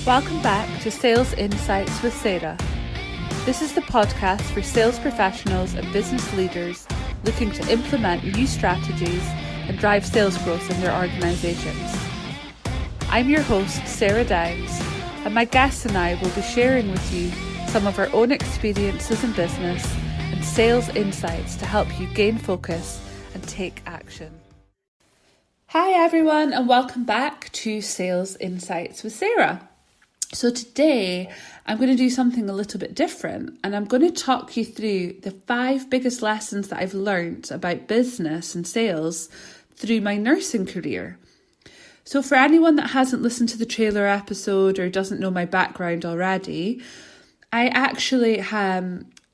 Welcome back to Sales Insights with Sarah. This is the podcast for sales professionals and business leaders looking to implement new strategies and drive sales growth in their organisations. I'm your host, Sarah Downs, and my guests and I will be sharing with you some of our own experiences in business and sales insights to help you gain focus and take action. Hi everyone, and welcome back to Sales Insights with Sarah. So today I'm going to do something a little bit different, and I'm going to talk you through the 5 biggest lessons that I've learned about business and sales through my nursing career. So for anyone that hasn't listened to the trailer episode or doesn't know my background already, I actually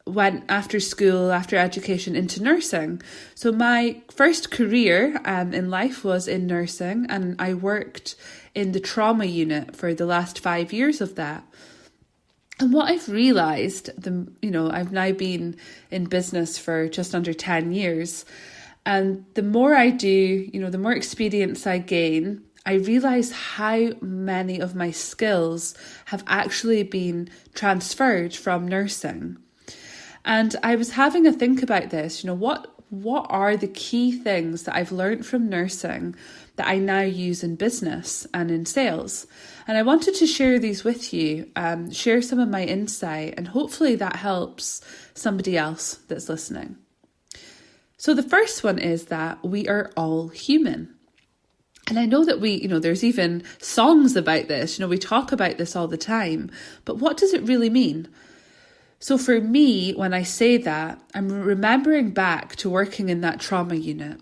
went after school, after education, into nursing. So my first career in life was in nursing, and I worked in the trauma unit for the last 5 years of that. And what I've realised, I've now been in business for just under 10 years. And the more I do, the more experience I gain, I realise how many of my skills have actually been transferred from nursing. And I was having a think about this, what are the key things that I've learned from nursing that I now use in business and in sales? And I wanted to share these with you, share some of my insight, and hopefully that helps somebody else that's listening. So the first one is that we are all human. And I know that there's even songs about this, we talk about this all the time, but what does it really mean? So for me, when I say that, I'm remembering back to working in that trauma unit.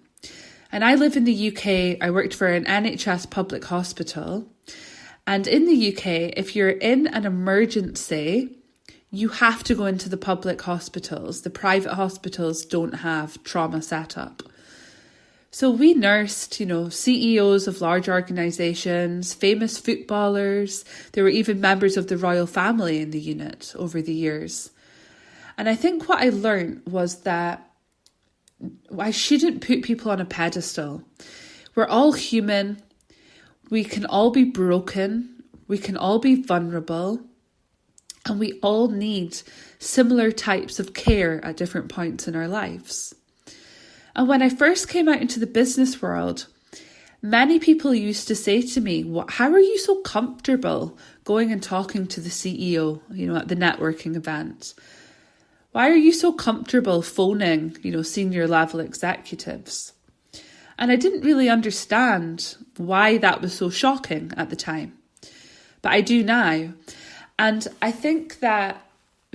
And I live in the UK. I worked for an NHS public hospital. And in the UK, if you're in an emergency, you have to go into the public hospitals. The private hospitals don't have trauma set up. So we nursed, CEOs of large organisations, famous footballers. There were even members of the royal family in the unit over the years. And I think what I learned was that I shouldn't put people on a pedestal. We're all human. We can all be broken. We can all be vulnerable. And we all need similar types of care at different points in our lives. And when I first came out into the business world, many people used to say to me, how are you so comfortable going and talking to the CEO, at the networking event? Why are you so comfortable phoning, senior level executives? And I didn't really understand why that was so shocking at the time. But I do now. And I think that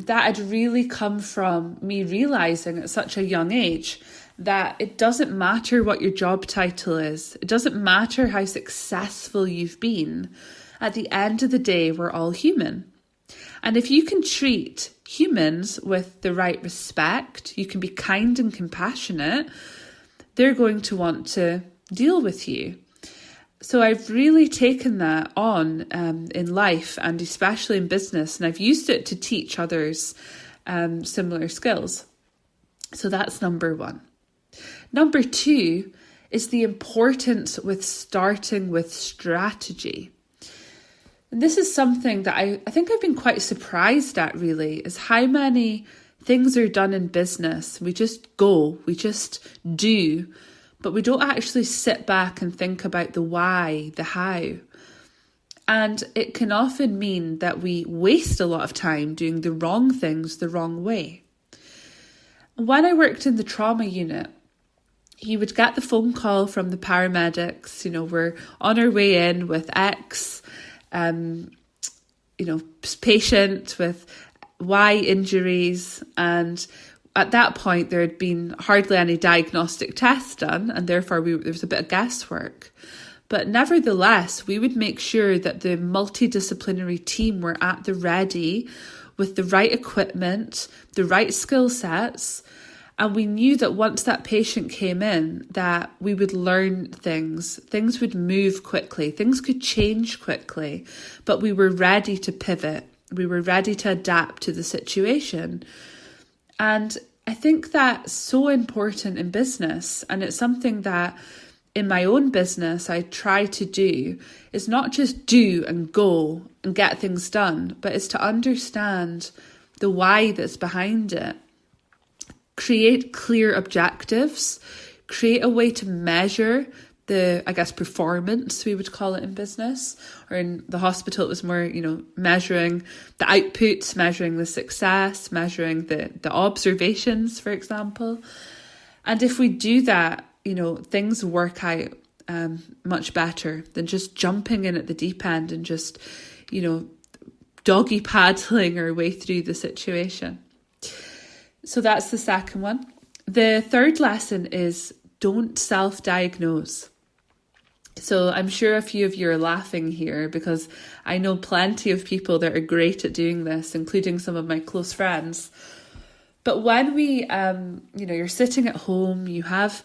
had really come from me realising at such a young age that it doesn't matter what your job title is. It doesn't matter how successful you've been. At the end of the day, we're all human. And if you can treat humans with the right respect, you can be kind and compassionate, they're going to want to deal with you. So I've really taken that on in life, and especially in business, and I've used it to teach others similar skills. So that's number 1. Number 2 is the importance with starting with strategy. And this is something that I think I've been quite surprised at, really, is how many things are done in business. We just go, we just do, but we don't actually sit back and think about the why, the how. And it can often mean that we waste a lot of time doing the wrong things the wrong way. When I worked in the trauma unit, you would get the phone call from the paramedics, we're on our way in with X, patient with Y injuries. And at that point, there had been hardly any diagnostic tests done, and therefore there was a bit of guesswork. But nevertheless, we would make sure that the multidisciplinary team were at the ready with the right equipment, the right skill sets. And we knew that once that patient came in, that we would learn things would move quickly, things could change quickly, but we were ready to pivot. We were ready to adapt to the situation. And I think that's so important in business. And it's something that in my own business I try to do is not just do and go and get things done, but it's to understand the why that's behind it. Create clear objectives, create a way to measure the, performance, we would call it in business, or in the hospital it was more, measuring the outputs, measuring the success, measuring the observations, for example. And if we do that, things work out much better than just jumping in at the deep end and just, doggy paddling our way through the situation. So that's the second one. The third lesson is don't self-diagnose. So I'm sure a few of you are laughing here because I know plenty of people that are great at doing this, including some of my close friends. But when we, you're sitting at home, you have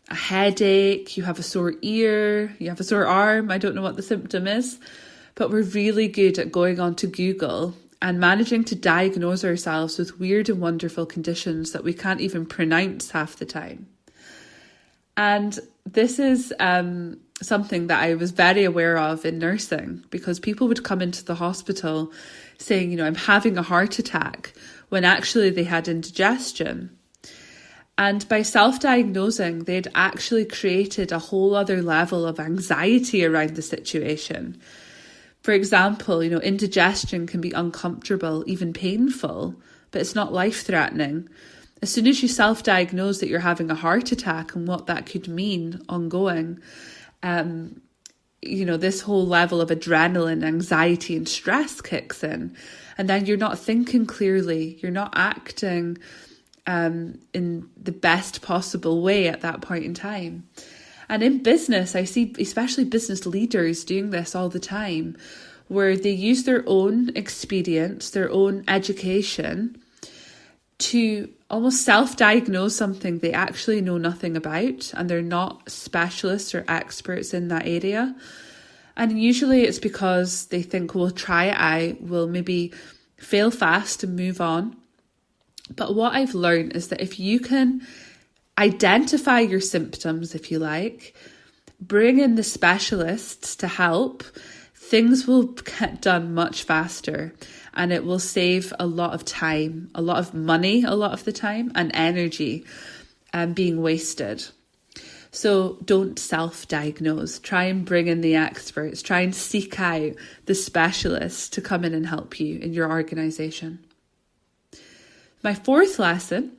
a headache, you have a sore ear, you have a sore arm, I don't know what the symptom is, but we're really good at going onto Google and managing to diagnose ourselves with weird and wonderful conditions that we can't even pronounce half the time. And this is something that I was very aware of in nursing, because people would come into the hospital saying, I'm having a heart attack, when actually they had indigestion. And by self-diagnosing, they'd actually created a whole other level of anxiety around the situation. For example, indigestion can be uncomfortable, even painful, but it's not life-threatening. As soon as you self-diagnose that you're having a heart attack and what that could mean ongoing, this whole level of adrenaline, anxiety and stress kicks in. And then you're not thinking clearly, you're not acting in the best possible way at that point in time. And in business, I see especially business leaders doing this all the time, where they use their own experience, their own education to almost self-diagnose something they actually know nothing about, and they're not specialists or experts in that area. And usually it's because they think, we'll try it out, we'll maybe fail fast and move on. But what I've learned is that if you can identify your symptoms, if you like, bring in the specialists to help, things will get done much faster, and it will save a lot of time, a lot of money, a lot of the time, and energy being wasted. So don't self-diagnose. Try and bring in the experts. Try and seek out the specialists to come in and help you in your organisation. My fourth lesson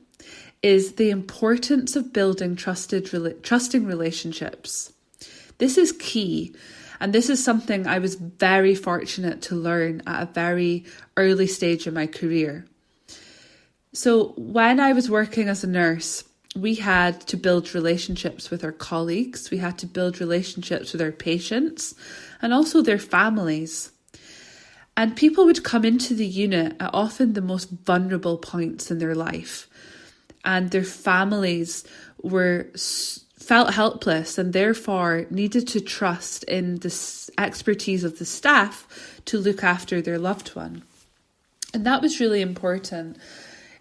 is the importance of building trusting relationships. This is key, and this is something I was very fortunate to learn at a very early stage in my career. So when I was working as a nurse, we had to build relationships with our colleagues, we had to build relationships with our patients and also their families. And people would come into the unit at often the most vulnerable points in their life, and their families felt helpless and therefore needed to trust in the expertise of the staff to look after their loved one. And that was really important.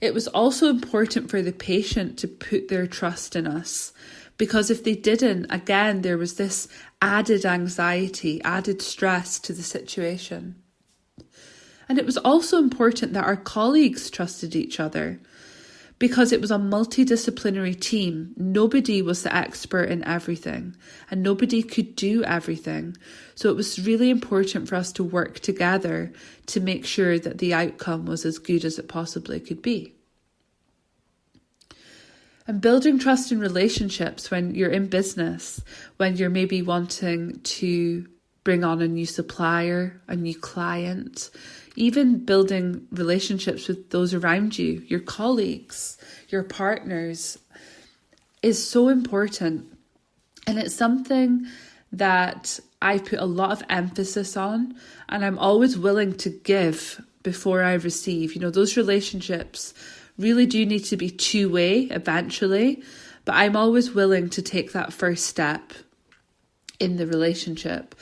It was also important for the patient to put their trust in us, because if they didn't, again, there was this added anxiety, added stress to the situation. And it was also important that our colleagues trusted each other, because it was a multidisciplinary team. Nobody was the expert in everything and nobody could do everything. So it was really important for us to work together to make sure that the outcome was as good as it possibly could be. And building trust in relationships when you're in business, when you're maybe wanting to bring on a new supplier, a new client, even building relationships with those around you, your colleagues, your partners, is so important. And it's something that I put a lot of emphasis on, and I'm always willing to give before I receive. Those relationships really do need to be two-way eventually, but I'm always willing to take that first step in the relationship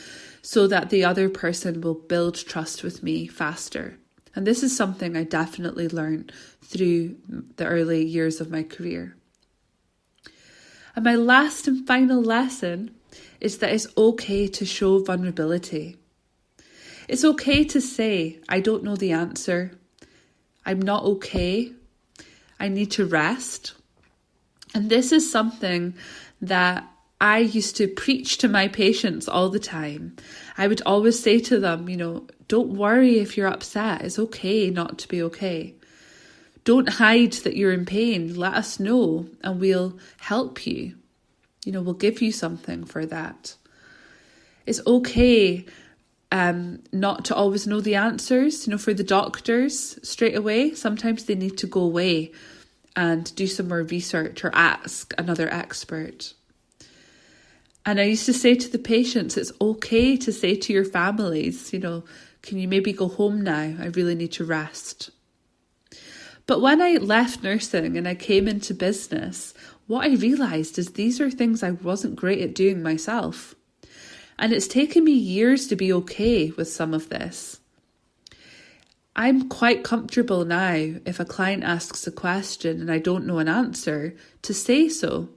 so that the other person will build trust with me faster. And this is something I definitely learned through the early years of my career. And my last and final lesson is that it's okay to show vulnerability. It's okay to say, I don't know the answer. I'm not okay. I need to rest. And this is something that I used to preach to my patients all the time. I would always say to them, don't worry if you're upset. It's okay not to be okay. Don't hide that you're in pain. Let us know and we'll help you. We'll give you something for that. It's okay not to always know the answers. For the doctors straight away, sometimes they need to go away and do some more research or ask another expert. And I used to say to the patients, it's okay to say to your families, can you maybe go home now? I really need to rest. But when I left nursing and I came into business, what I realised is these are things I wasn't great at doing myself. And it's taken me years to be okay with some of this. I'm quite comfortable now if a client asks a question and I don't know an answer to say so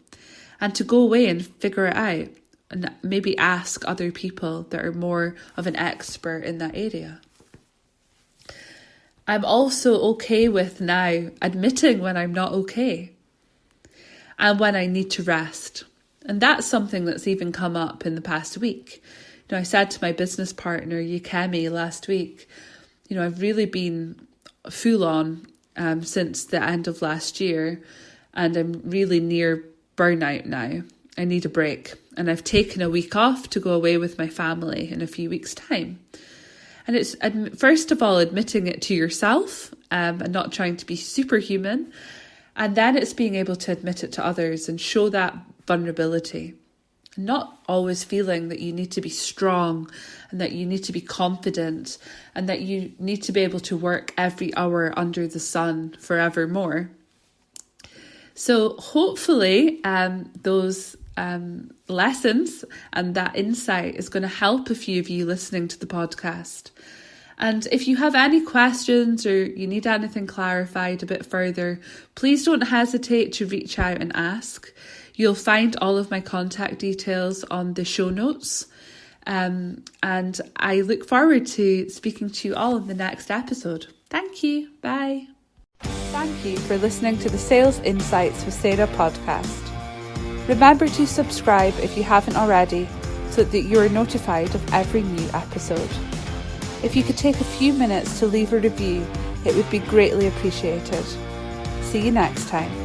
and to go away and figure it out and maybe ask other people that are more of an expert in that area. I'm also okay with now admitting when I'm not okay and when I need to rest. And that's something that's even come up in the past week. I said to my business partner, Yukemi, last week, I've really been full on since the end of last year and I'm really near burnout now. I need a break and I've taken a week off to go away with my family in a few weeks' time. And it's first of all admitting it to yourself and not trying to be superhuman. And then it's being able to admit it to others and show that vulnerability. Not always feeling that you need to be strong and that you need to be confident and that you need to be able to work every hour under the sun forevermore. So hopefully those lessons and that insight is going to help a few of you listening to the podcast. And if you have any questions or you need anything clarified a bit further, please don't hesitate to reach out and ask. You'll find all of my contact details on the show notes. And I look forward to speaking to you all in the next episode. Thank you. Bye. Thank you for listening to the Sales Insights with Sarah podcast. Remember to subscribe if you haven't already so that you are notified of every new episode. If you could take a few minutes to leave a review, it would be greatly appreciated. See you next time.